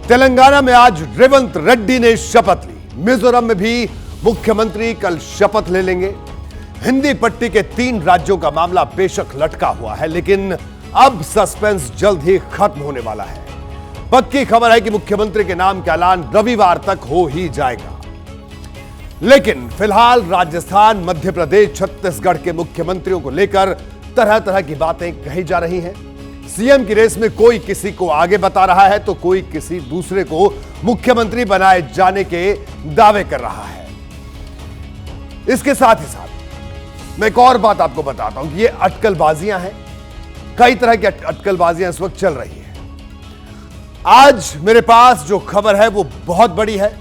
तेलंगाना में आज रेवंत रेड्डी ने शपथ ली। मिजोरम में भी मुख्यमंत्री कल शपथ ले लेंगे। हिंदी पट्टी के 3 राज्यों का मामला बेशक लटका हुआ है, लेकिन अब सस्पेंस जल्द ही खत्म होने वाला है। पक्की खबर है कि मुख्यमंत्री के नाम का ऐलान रविवार तक हो ही जाएगा। लेकिन फिलहाल राजस्थान, मध्य प्रदेश, छत्तीसगढ़ के मुख्यमंत्रियों को लेकर तरह तरह की बातें कही जा रही हैं। सीएम की रेस में कोई किसी को आगे बता रहा है तो कोई किसी दूसरे को मुख्यमंत्री बनाए जाने के दावे कर रहा है। इसके साथ ही साथ मैं एक और बात आपको बताता हूं कि ये अटकलबाजियां हैं। कई तरह की अटकलबाजियां इस वक्त चल रही हैं। आज मेरे पास जो खबर है वो बहुत बड़ी है,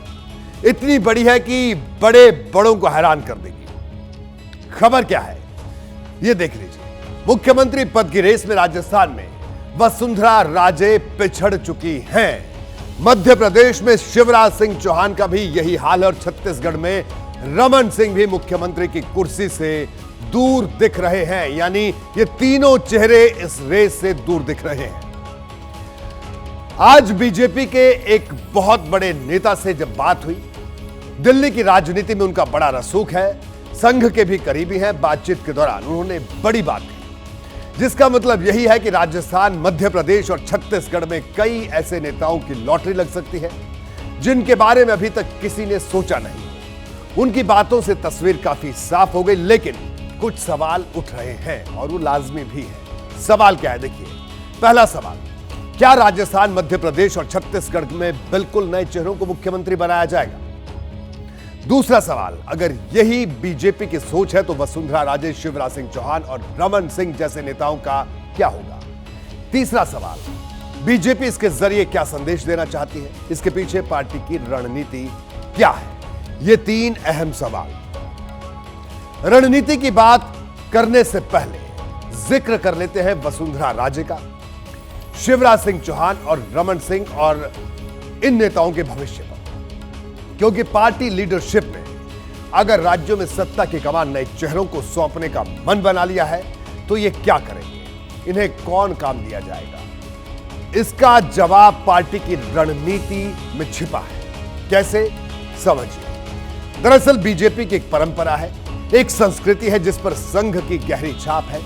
इतनी बड़ी है कि बड़े बड़ों को हैरान कर देगी। खबर क्या है ये देख लीजिए। मुख्यमंत्री पद की रेस में राजस्थान में वसुंधरा राजे पिछड़ चुकी हैं। मध्य प्रदेश में शिवराज सिंह चौहान का भी यही हाल है और छत्तीसगढ़ में रमन सिंह भी मुख्यमंत्री की कुर्सी से दूर दिख रहे हैं। यानी ये तीनों चेहरे इस रेस से दूर दिख रहे हैं। आज बीजेपी के एक बहुत बड़े नेता से जब बात हुई, दिल्ली की राजनीति में उनका बड़ा रसूख है, संघ के भी करीबी हैं। बातचीत के दौरान उन्होंने बड़ी बात कही, जिसका मतलब यही है कि राजस्थान, मध्य प्रदेश और छत्तीसगढ़ में कई ऐसे नेताओं की लॉटरी लग सकती है जिनके बारे में अभी तक किसी ने सोचा नहीं। उनकी बातों से तस्वीर काफी साफ हो गई, लेकिन कुछ सवाल उठ रहे हैं और वो लाजमी भी है। सवाल क्या है देखिए। पहला सवाल, क्या राजस्थान, मध्य प्रदेश और छत्तीसगढ़ में बिल्कुल नए चेहरों को मुख्यमंत्री बनाया जाएगा? दूसरा सवाल, अगर यही बीजेपी की सोच है तो वसुंधरा राजे, शिवराज सिंह चौहान और रमन सिंह जैसे नेताओं का क्या होगा? तीसरा सवाल, बीजेपी इसके जरिए क्या संदेश देना चाहती है? इसके पीछे पार्टी की रणनीति क्या है? ये 3 अहम सवाल। रणनीति की बात करने से पहले जिक्र कर लेते हैं वसुंधरा राजे का, शिवराज सिंह चौहान और रमन सिंह और इन नेताओं के भविष्य पर। क्योंकि पार्टी लीडरशिप में अगर राज्यों में सत्ता की कमान नए चेहरों को सौंपने का मन बना लिया है तो ये क्या करेंगे? इन्हें कौन काम दिया जाएगा? इसका जवाब पार्टी की रणनीति में छिपा है। कैसे? समझिए। दरअसल बीजेपी की एक परंपरा है, एक संस्कृति है जिस पर संघ की गहरी छाप है।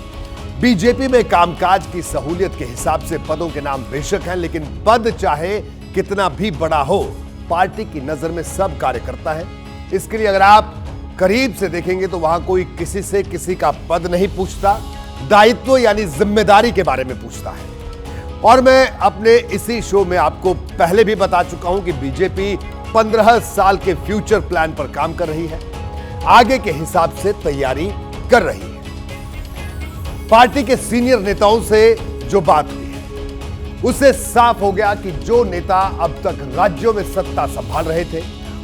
बीजेपी में कामकाज की सहूलियत के हिसाब से पदों के नाम बेशक हैं, लेकिन पद चाहे कितना भी बड़ा हो, पार्टी की नजर में सब कार्य करता है। इसके लिए अगर आप करीब से देखेंगे तो वहां कोई किसी से किसी का पद नहीं पूछता, दायित्व यानी जिम्मेदारी के बारे में पूछता है। और मैं अपने इसी शो में आपको पहले भी बता चुका हूं कि बीजेपी 15 साल के फ्यूचर प्लान पर काम कर रही है, आगे के हिसाब से तैयारी कर रही है। पार्टी के सीनियर नेताओं से जो बात हुई है उससे साफ हो गया कि जो नेता अब तक राज्यों में सत्ता संभाल रहे थे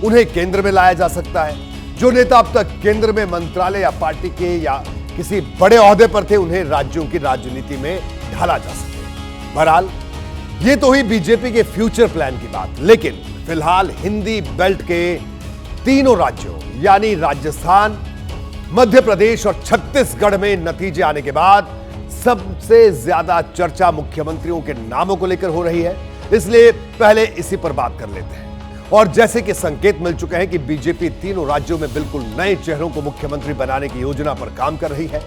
उन्हें केंद्र में लाया जा सकता है। जो नेता अब तक केंद्र में मंत्रालय या पार्टी के या किसी बड़े ओहदे पर थे उन्हें राज्यों की राजनीति में ढाला जा सके। बहरहाल ये तो हुई बीजेपी के फ्यूचर प्लान की बात, लेकिन फिलहाल हिंदी बेल्ट के तीनों राज्यों यानी राजस्थान, मध्य प्रदेश और छत्तीसगढ़ में नतीजे आने के बाद सबसे ज्यादा चर्चा मुख्यमंत्रियों के नामों को लेकर हो रही है। इसलिए पहले इसी पर बात कर लेते हैं। और जैसे कि संकेत मिल चुके हैं कि बीजेपी तीनों राज्यों में बिल्कुल नए चेहरों को मुख्यमंत्री बनाने की योजना पर काम कर रही है।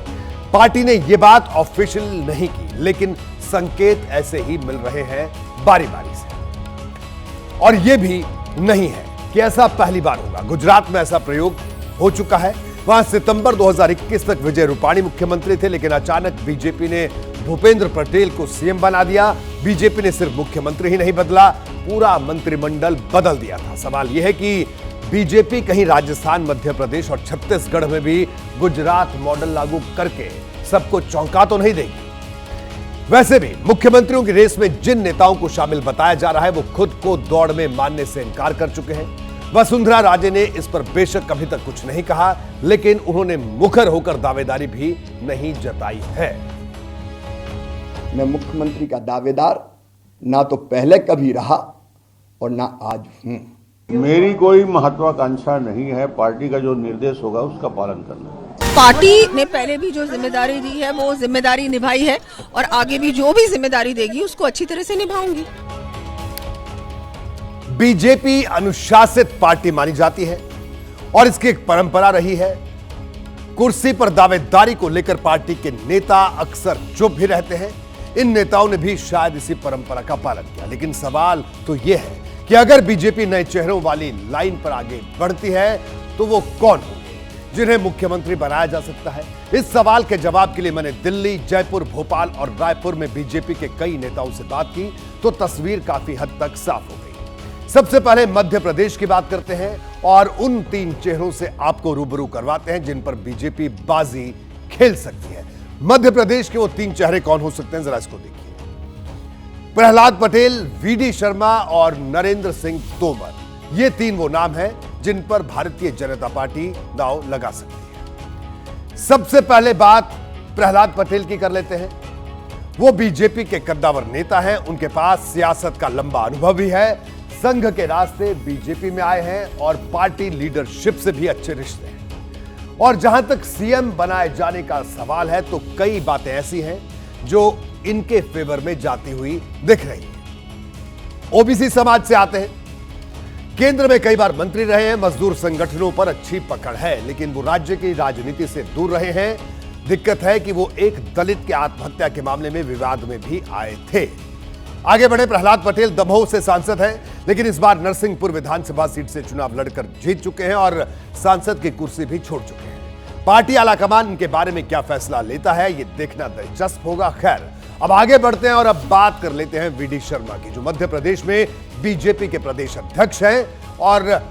पार्टी ने यह बात ऑफिशियल नहीं की, लेकिन संकेत ऐसे ही मिल रहे हैं बारी बारी से। और यह भी नहीं है कि ऐसा पहली बार होगा। गुजरात में ऐसा प्रयोग हो चुका है। वहां सितंबर 2021 तक विजय रूपाणी मुख्यमंत्री थे, लेकिन अचानक बीजेपी ने भूपेंद्र पटेल को सीएम बना दिया। बीजेपी ने सिर्फ मुख्यमंत्री ही नहीं बदला, पूरा मंत्रिमंडल बदल दिया था। सवाल यह है कि बीजेपी कहीं राजस्थान, मध्य प्रदेश और छत्तीसगढ़ में भी गुजरात मॉडल लागू करके सबको चौंका तो नहीं देगी? वैसे भी मुख्यमंत्रियों की रेस में जिन नेताओं को शामिल बताया जा रहा है वो खुद को दौड़ में मानने से इनकार कर चुके हैं। वसुंधरा राजे ने इस पर बेशक अभी तक कुछ नहीं कहा, लेकिन उन्होंने मुखर होकर दावेदारी भी नहीं जताई है। मैं मुख्यमंत्री का दावेदार ना तो पहले कभी रहा और ना आज हूं। मेरी कोई महत्वाकांक्षा नहीं है। पार्टी का जो निर्देश होगा उसका पालन करना। पार्टी ने पहले भी जो जिम्मेदारी दी है वो जिम्मेदारी निभाई है और आगे भी जो भी जिम्मेदारी देगी उसको अच्छी तरह से निभाऊंगी। बीजेपी अनुशासित पार्टी मानी जाती है और इसकी एक परंपरा रही है। कुर्सी पर दावेदारी को लेकर पार्टी के नेता अक्सर चुप भी रहते हैं। इन नेताओं ने भी शायद इसी परंपरा का पालन किया। लेकिन सवाल तो यह है कि अगर बीजेपी नए चेहरों वाली लाइन पर आगे बढ़ती है तो वो कौन होंगे जिन्हें मुख्यमंत्री बनाया जा सकता है? इस सवाल के जवाब के लिए मैंने दिल्ली, जयपुर, भोपाल और रायपुर में बीजेपी के कई नेताओं से बात की तो तस्वीर काफी हद तक साफ हो गई। सबसे पहले मध्य प्रदेश की बात करते हैं और उन 3 चेहरों से आपको रूबरू करवाते हैं जिन पर बीजेपी बाजी खेल सकती है। मध्य प्रदेश के वो 3 चेहरे कौन हो सकते हैं, जरा इसको देखिए। प्रहलाद पटेल, वीडी शर्मा और नरेंद्र सिंह तोमर, ये 3 वो नाम हैं जिन पर भारतीय जनता पार्टी दांव लगा सकती है। सबसे पहले बात प्रहलाद पटेल की कर लेते हैं। वो बीजेपी के कद्दावर नेता हैं, उनके पास सियासत का लंबा अनुभव भी है, संघ के रास्ते बीजेपी में आए हैं और पार्टी लीडरशिप से भी अच्छे रिश्ते हैं। और जहां तक सीएम बनाए जाने का सवाल है तो कई बातें ऐसी हैं जो इनके फेवर में जाती हुई दिख रही है। ओबीसी समाज से आते हैं, केंद्र में कई बार मंत्री रहे हैं, मजदूर संगठनों पर अच्छी पकड़ है, लेकिन वो राज्य की राजनीति से दूर रहे हैं। दिक्कत है कि वो एक दलित के आत्महत्या के मामले में विवाद में भी आए थे। आगे बढ़े प्रहलाद पटेल दमोह से सांसद हैं, लेकिन इस बार नरसिंहपुर विधानसभा सीट से चुनाव लड़कर जीत चुके हैं और सांसद की कुर्सी भी छोड़ चुके हैं। पार्टी आलाकमान इनके बारे में क्या फैसला लेता है ये देखना दिलचस्प होगा। खैर, अब आगे बढ़ते हैं और अब बात कर लेते हैं वीडी शर्मा की, जो मध्य प्रदेश में बीजेपी के प्रदेश अध्यक्ष हैं और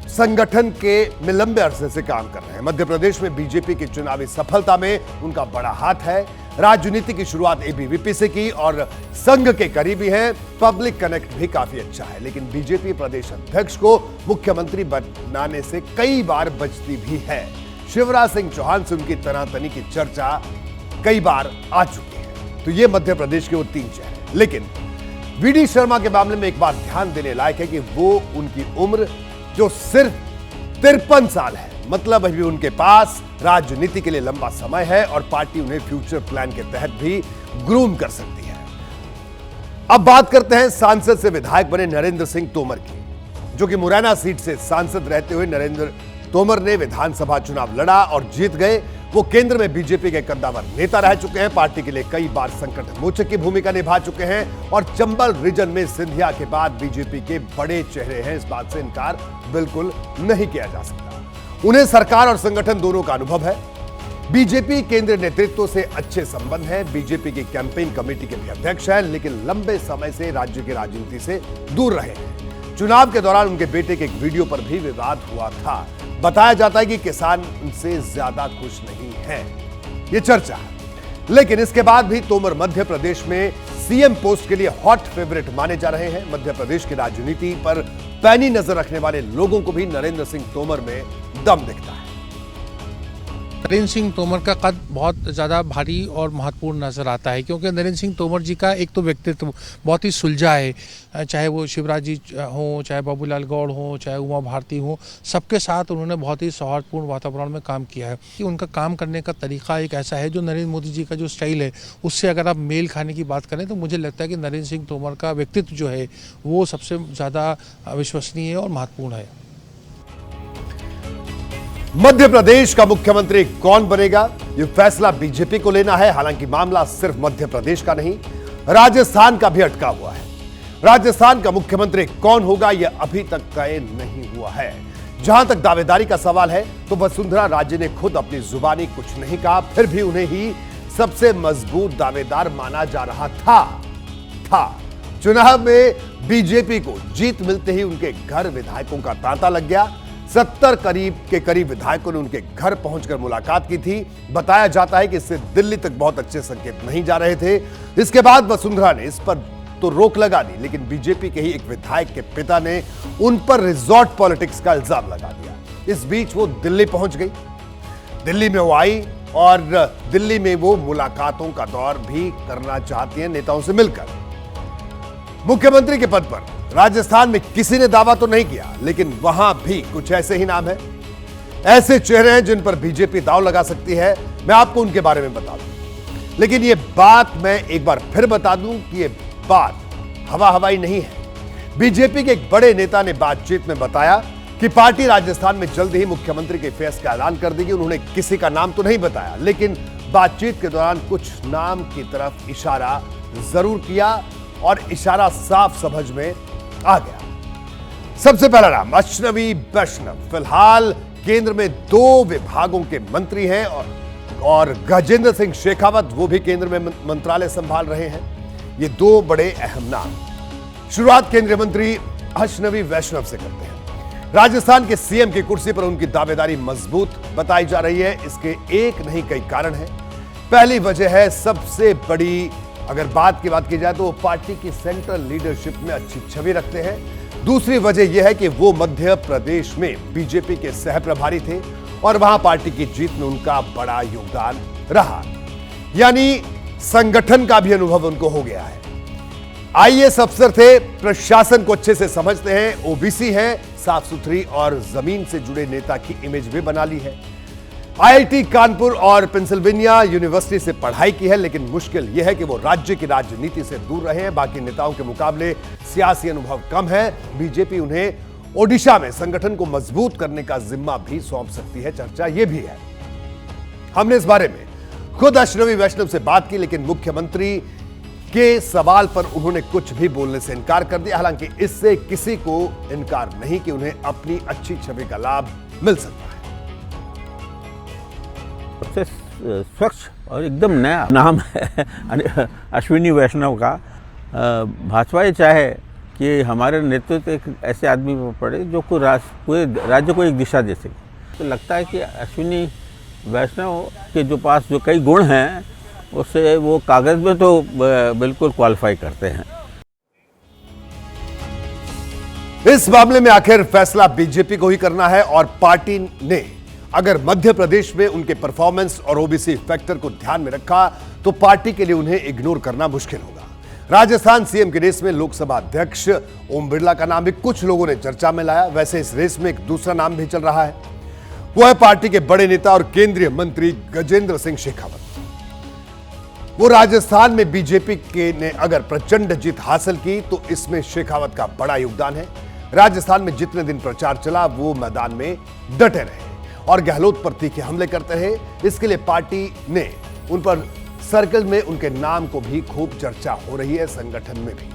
संगठन के में लंबे अरसे से काम कर रहे हैं। मध्य प्रदेश में बीजेपी की चुनावी सफलता में उनका बड़ा हाथ है। राजनीति की शुरुआत एबीवीपी से की और संघ के करीबी हैं। पब्लिक कनेक्ट भी काफी अच्छा है, लेकिन बीजेपी प्रदेश अध्यक्ष को मुख्यमंत्री बनाने से कई बार बचती भी है। शिवराज सिंह चौहान से उनकी तनातनी की चर्चा कई बार आ चुकी है। तो ये मध्य प्रदेश के वो 3 चेहरे। लेकिन वीडी शर्मा के मामले में एक बात ध्यान देने लायक है कि वो उनकी उम्र जो सिर्फ 53 साल है, मतलब अभी उनके पास राजनीति के लिए लंबा समय है और पार्टी उन्हें फ्यूचर प्लान के तहत भी ग्रूम कर सकती है। अब बात करते हैं सांसद से विधायक बने नरेंद्र सिंह तोमर की, जो कि मुरैना सीट से सांसद रहते हुए नरेंद्र तोमर ने विधानसभा चुनाव लड़ा और जीत गए। वो केंद्र में बीजेपी के कद्दावर नेता रह चुके हैं, पार्टी के लिए कई बार संकट मोचक की भूमिका निभा चुके हैं और चंबल रीजन में सिंधिया के बाद बीजेपी के बड़े चेहरे हैं। इस बात से इनकार बिल्कुल नहीं किया जा सकता। उन्हें सरकार और संगठन दोनों का अनुभव है। बीजेपी केंद्रीय नेतृत्व से अच्छे संबंध हैं। बीजेपी की कैंपेन कमेटी के भी अध्यक्ष हैं, लेकिन लंबे समय से राज्य की राजनीति से दूर रहे हैं। चुनाव के दौरान उनके बेटे के एक वीडियो पर भी विवाद हुआ था। बताया जाता है कि किसान उनसे ज्यादा खुश नहीं है, ये चर्चा है। लेकिन इसके बाद भी तोमर मध्य प्रदेश में सीएम पोस्ट के लिए हॉट फेवरेट माने जा रहे हैं। मध्य प्रदेश की राजनीति पर पैनी नजर रखने वाले लोगों को भी नरेंद्र सिंह तोमर में दम दिखता है। नरेंद्र सिंह तोमर का कद बहुत ज़्यादा भारी और महत्वपूर्ण नज़र आता है, क्योंकि नरेंद्र सिंह तोमर जी का एक तो व्यक्तित्व बहुत ही सुलझा है। चाहे वो शिवराज जी हों, चाहे बाबूलाल गौड़ हों, चाहे उमा भारती हों, सबके साथ उन्होंने बहुत ही सौहार्दपूर्ण वातावरण में काम किया है। कि उनका काम करने का तरीका एक ऐसा है जो नरेंद्र मोदी जी का जो स्टाइल है उससे अगर आप मेल खाने की बात करें तो मुझे लगता है कि नरेंद्र सिंह तोमर का व्यक्तित्व जो है वो सबसे ज़्यादा विश्वसनीय और महत्वपूर्ण है। मध्य प्रदेश का मुख्यमंत्री कौन बनेगा, यह फैसला बीजेपी को लेना है। हालांकि मामला सिर्फ मध्य प्रदेश का नहीं, राजस्थान का भी अटका हुआ है। राजस्थान का मुख्यमंत्री कौन होगा यह अभी तक तय नहीं हुआ है। जहां तक दावेदारी का सवाल है तो वसुंधरा राजे ने खुद अपनी जुबानी कुछ नहीं कहा, फिर भी उन्हें ही सबसे मजबूत दावेदार माना जा रहा था। चुनाव में बीजेपी को जीत मिलते ही उनके घर विधायकों का तांता लग गया। 70 के करीब विधायकों ने उनके घर पहुंचकर मुलाकात की थी। बताया जाता है कि इससे दिल्ली तक बहुत अच्छे संकेत नहीं जा रहे थे। इसके बाद वसुंधरा ने इस पर तो रोक लगा दी, लेकिन बीजेपी के ही एक विधायक के पिता ने उन पर रिजॉर्ट पॉलिटिक्स का इल्जाम लगा दिया। इस बीच वो दिल्ली पहुंच गई। दिल्ली में वो आई और दिल्ली में वो मुलाकातों का दौर भी करना चाहती हैं नेताओं से मिलकर। मुख्यमंत्री के पद पर राजस्थान में किसी ने दावा तो नहीं किया, लेकिन वहां भी कुछ ऐसे ही नाम है, ऐसे चेहरे हैं जिन पर बीजेपी दांव लगा सकती है। मैं आपको उनके बारे में बता दूं, लेकिन यह बात मैं एक बार फिर बता दूं कि यह बात हवा हवाई नहीं है। बीजेपी के एक बड़े नेता ने बातचीत में बताया कि पार्टी राजस्थान में जल्द ही मुख्यमंत्री के फेस का ऐलान कर देगी। उन्होंने किसी का नाम तो नहीं बताया, लेकिन बातचीत के दौरान कुछ नाम की तरफ इशारा जरूर किया और इशारा साफ समझ में आ गया। सबसे पहला नाम अश्विनी वैष्णव। फिलहाल केंद्र में 2 विभागों के मंत्री हैं और गजेंद्र सिंह शेखावत वो भी केंद्र में मंत्रालय संभाल रहे हैं। ये 2 बड़े अहम नाम। शुरुआत केंद्रीय मंत्री अश्विनी वैष्णव से करते हैं। राजस्थान के सीएम की कुर्सी पर उनकी दावेदारी मजबूत बताई जा रही है। इसके एक नहीं कई कारण हैं। पहली वजह है सबसे बड़ी, अगर बात की जाए तो वो पार्टी की सेंट्रल लीडरशिप में अच्छी छवि रखते हैं। दूसरी वजह यह है कि वो मध्य प्रदेश में बीजेपी के सह प्रभारी थे और वहां पार्टी की जीत में उनका बड़ा योगदान रहा, यानी संगठन का भी अनुभव उनको हो गया है। आईएएस अफसर थे, प्रशासन को अच्छे से समझते हैं, ओबीसी हैं, साफ सुथरी और जमीन से जुड़े नेता की इमेज भी बना ली है। आईआईटी कानपुर और पेंसिल्वेनिया यूनिवर्सिटी से पढ़ाई की है, लेकिन मुश्किल यह है कि वो राज्य की राजनीति से दूर रहे हैं। बाकी नेताओं के मुकाबले सियासी अनुभव कम है। बीजेपी उन्हें ओडिशा में संगठन को मजबूत करने का जिम्मा भी सौंप सकती है, चर्चा यह भी है। हमने इस बारे में खुद अश्विनी वैष्णव से बात की, लेकिन मुख्यमंत्री के सवाल पर उन्होंने कुछ भी बोलने से इनकार कर दिया। हालांकि इससे किसी को इनकार नहीं कि उन्हें अपनी अच्छी छवि का लाभ मिल सकता है। सबसे स्वच्छ और एकदम नया नाम है अश्विनी वैष्णव का। भाजपा ये चाहे कि हमारे नेतृत्व एक ऐसे आदमी पर पड़े जो पूरे राज्य को एक दिशा दे सके। तो लगता है कि अश्विनी वैष्णव के जो पास जो कई गुण हैं उससे वो कागज में तो बिल्कुल क्वालिफाई करते हैं। इस मामले में आखिर फैसला बीजेपी को ही करना है और पार्टी ने अगर मध्य प्रदेश में उनके परफॉर्मेंस और ओबीसी फैक्टर को ध्यान में रखा तो पार्टी के लिए उन्हें इग्नोर करना मुश्किल होगा। राजस्थान सीएम की रेस में लोकसभा अध्यक्ष ओम बिरला का नाम भी कुछ लोगों ने चर्चा में लाया। वैसे इस रेस में एक दूसरा नाम भी चल रहा है, वो है पार्टी के बड़े नेता और केंद्रीय मंत्री गजेंद्र सिंह शेखावत। वो राजस्थान में बीजेपी के ने अगर प्रचंड जीत हासिल की तो इसमें शेखावत का बड़ा योगदान है। राजस्थान में जितने दिन प्रचार चला वो मैदान में डटे रहे और गहलोत पर तीखे हमले करते रहे। इसके लिए पार्टी ने उन पर सर्कल में उनके नाम को भी खूब चर्चा हो रही है, संगठन में भी।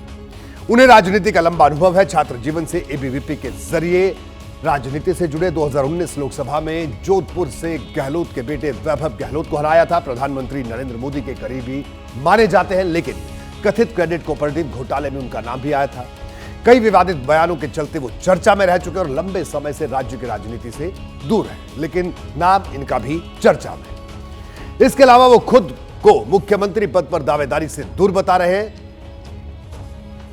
उन्हें राजनीति का लंबा अनुभव है। छात्र जीवन से एबीवीपी के जरिए राजनीति से जुड़े 2019 लोकसभा में जोधपुर से गहलोत के बेटे वैभव गहलोत को हराया था। प्रधानमंत्री नरेंद्र मोदी के करीबी माने जाते हैं, लेकिन कथित क्रेडिट कोऑपरेटिव घोटाले में उनका नाम भी आया था। कई विवादित बयानों के चलते वो चर्चा में रह चुके और लंबे समय से राज्य की राजनीति से दूर है, लेकिन नाम इनका भी चर्चा में। इसके अलावा वो खुद को मुख्यमंत्री पद पर दावेदारी से दूर बता रहे हैं।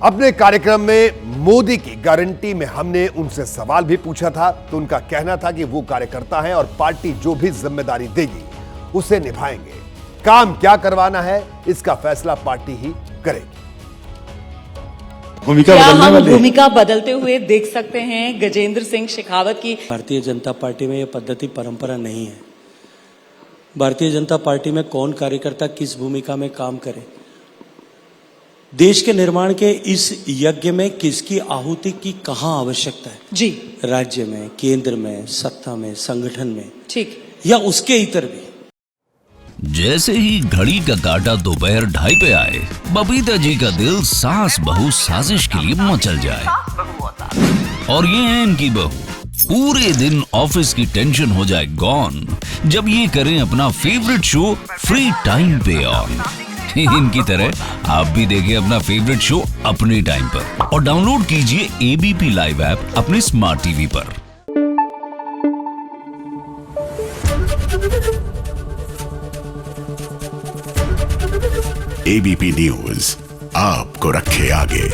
अपने कार्यक्रम में मोदी की गारंटी में हमने उनसे सवाल भी पूछा था, तो उनका कहना था कि वो कार्यकर्ता हैं और पार्टी जो भी जिम्मेदारी देगी उसे निभाएंगे। काम क्या करवाना है इसका फैसला पार्टी ही करेगी। क्या हम भूमिका बदलते हुए देख सकते हैं गजेंद्र सिंह शेखावत की? भारतीय जनता पार्टी में यह पद्धति परंपरा नहीं है। भारतीय जनता पार्टी में कौन कार्यकर्ता किस भूमिका में काम करे, देश के निर्माण के इस यज्ञ में किसकी आहुति की कहां आवश्यकता है जी, राज्य में, केंद्र में, सत्ता में, संगठन में, ठीक, या उसके इतर भी। जैसे ही घड़ी का काटा दोपहर 2:30 पे आए, बबीता जी का दिल सास बहू साजिश के लिए मचल जाए। और ये है इनकी बहू, पूरे दिन ऑफिस की टेंशन हो जाए गॉन जब ये करें अपना फेवरेट शो फ्री टाइम पे ऑन। इनकी तरह आप भी देखें अपना फेवरेट शो अपने टाइम पर और डाउनलोड कीजिए एबीपी लाइव ऐप अपने स्मार्ट टीवी पर। एबीपी न्यूज आपको रखे आगे।